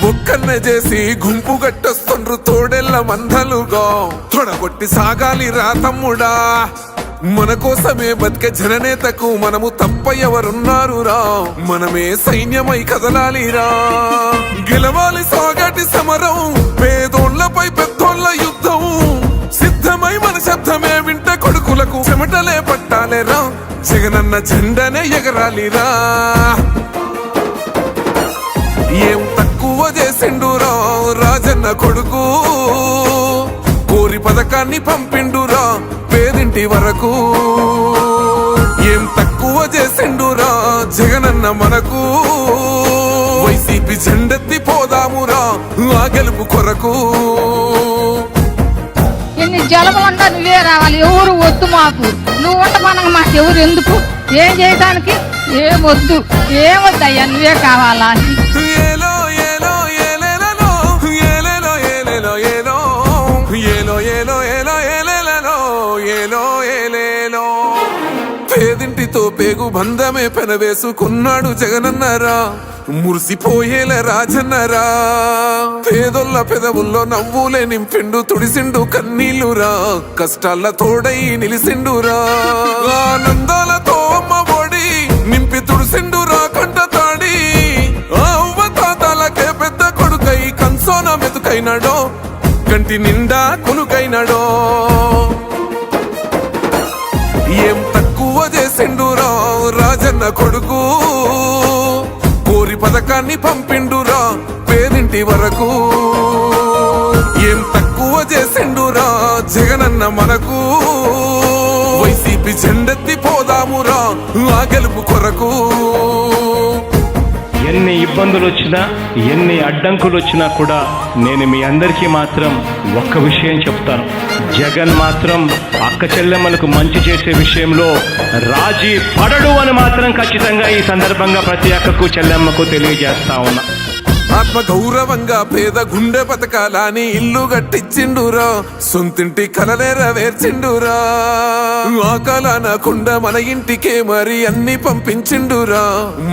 ఒక్కన్నే చేసి గుంపు గట్టొస్తుండ్రు తోడెల్ల మందలుగా తొడగొట్టి సాగాలి రా తమ్ముడా మన కోసమే బతికే జననేతకు మనము తప్ప ఎవరున్నారు రా మనమే సైన్యమై కదలాలిరా గెలవాలి సాగటి సమరం పేదోళ్లపై పెద్దోళ్ల యుద్ధం సిద్ధమై మన శబ్దమే వింట కొడుకులకు చెమటలే పట్టాలేరా జగనన్న జెండనే ఎగరాలిరా ఏం తక్కువ చేసిండురా రాజన్న కొడుకు కోరి పథకాన్ని పంపిండురా పేదింటి వరకు ఏం తక్కువ చేసిండురా జగనన్న మనకు వైసీపీ జెండెత్తి పోదామురా ఆ గెలుపు కొరకు ఎన్ని జలములంతా నువ్వే రావాలి ఎవరు వద్దు మాకు నువ్వు ఉండమనగా మాకు ఎవరు ఎందుకు ఏం చేయడానికి ఏమొద్దు ఏమొద్దయ్యా నువ్వే కావాలా పేదింటితో పేగు బంధమే పెనవేసుకున్నాడు జగనన్నరా మురిసిపోయేల రాజన్నరా పేదొల్ల పెదవుల్లో నవ్వులే నింపిండు తుడిసిండు కన్నీళ్లురా కష్టాల తోడై నిలిసిండురా ఆనందాలతో అమ్మ ఒడి నింపి తుడిసిండురా కంట తాడి అవ్వ తాతలకే పెద్ద కొడుకై కన్సోన మెతుకైనాడో కంటి నిండా కొనుకైనాడో ఏం తక్కువ చేసిండురా రాజన్న కొడుకు కోరి పథకాన్ని పంపిండురా పేదింటి వరకు ఏం తక్కువ చేసిండురా జగనన్న మనకు వైసీపీ జెండెత్తి పోదామురా ఆ గెలుపు కొరకు ఎన్ని ఇబ్బందులు వచ్చినా ఎన్ని అడ్డంకులు వచ్చినా కూడా నేను మీ అందరికీ మాత్రం ఒక్క విషయం చెప్తాను జగన్ మాత్రం అక్క చెల్లెమ్మలకు మంచి చేసే విషయంలో రాజీ పడడు అని మాత్రం ఖచ్చితంగా ఈ సందర్భంగా ప్రతి అక్కకు చెల్లెమ్మకు తెలియజేస్తా ఉన్నా ఆత్మ గౌరవంగా పేద గుండె బతకాలని ఇల్లు గట్టించిండురా సొంతింటి కలనేరవేర్చిండురా ఆకలనకుండా మన ఇంటికే మరి అన్ని పంపించిండురా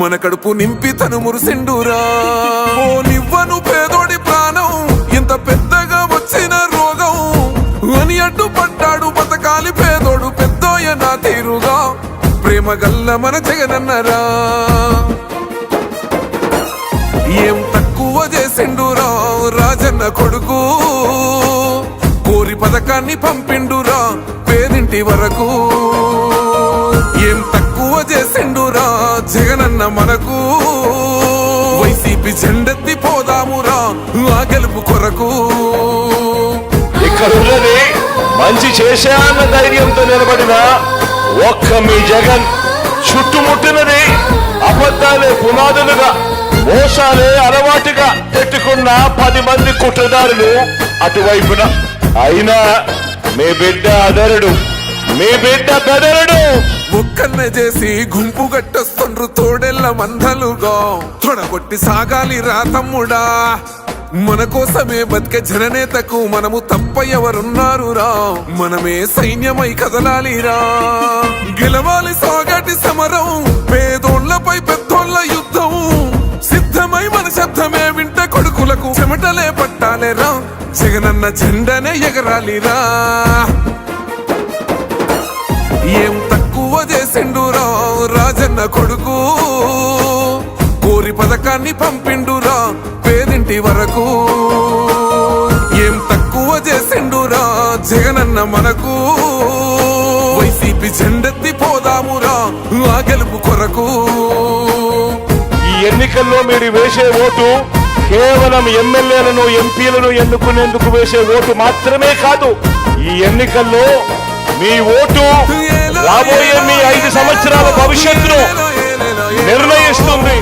మన కడుపు నింపి తను మురిసిండురా ఓ నివ్వను పేదోడి ప్రాణం ఇంత పెద్దగా వచ్చిన రోగం అని అడ్డుపడ్డాడు బతకాలి పేదోడు పెద్దోయ నా తీరుగా ప్రేమ గల్ల మన జగనన్నరా ఏం తక్కువ చేసిండురా రాజన్న కొడుకు కోరి పథకాన్ని పంపిండురా పేదింటి వరకు ఏం తక్కువ చేసిండురా జగనన్న మనకు వైసీపీ జెండెత్తి పోదామురా ఆ గెలుపు కొరకు ఇక్కడున్నది మంచి చేశాన్న ధైర్యంతో నిలబడిన ఒక్క మీ జగన్ చుట్టుముట్టినది అబద్ధాలే పునాదులుగా మోసాలే అలవాటుగా పెట్టుకున్న 10 మంది కుట్రదారులు అటువైపున అయినా మీ బిడ్డ అదరుడు మీ బిడ్డ బెదరుడు ఒక్కన్నే చేసి గుంపు గట్టొస్తుండ్రు తోడెల్ల మందలుగా తొడగొట్టి సాగాలి రా తమ్ముడా మన కోసమే బతికే జననేతకు మనము తప్ప ఎవరున్నారు రా మనమే సైన్యమై కదలాలిరా గెలవాలి సాగటి సమరం పేదోళ్లపై పెద్దోళ్ల యుద్ధం సిద్ధమై మన శబ్దమే వింట కొడుకులకు చెమటలే పట్టాలేరా జగనన్న జెండనే ఎగరాలిరా ఏం తక్కువ చేసిండురా రాజన్న కొడుకు కోరి పథకాన్ని పంపిండురా పేదింటి వరకు ఏం తక్కువ చేసిండురా జగనన్న మనకు వైసీపీ జెండెత్తి పోదామురా ఆ గెలుపు కొరకు ఈ ఎన్నికల్లో మీరు వేసే ఓటు కేవలం ఎమ్మెల్యేలను ఎంపీలను ఎన్నుకునేందుకు వేసే ఓటు మాత్రమే కాదు ఈ ఎన్నికల్లో మీ ఓటు రాబోయే మీ 5 సంవత్సరాల భవిష్యత్తును నిర్ణయిస్తుంది.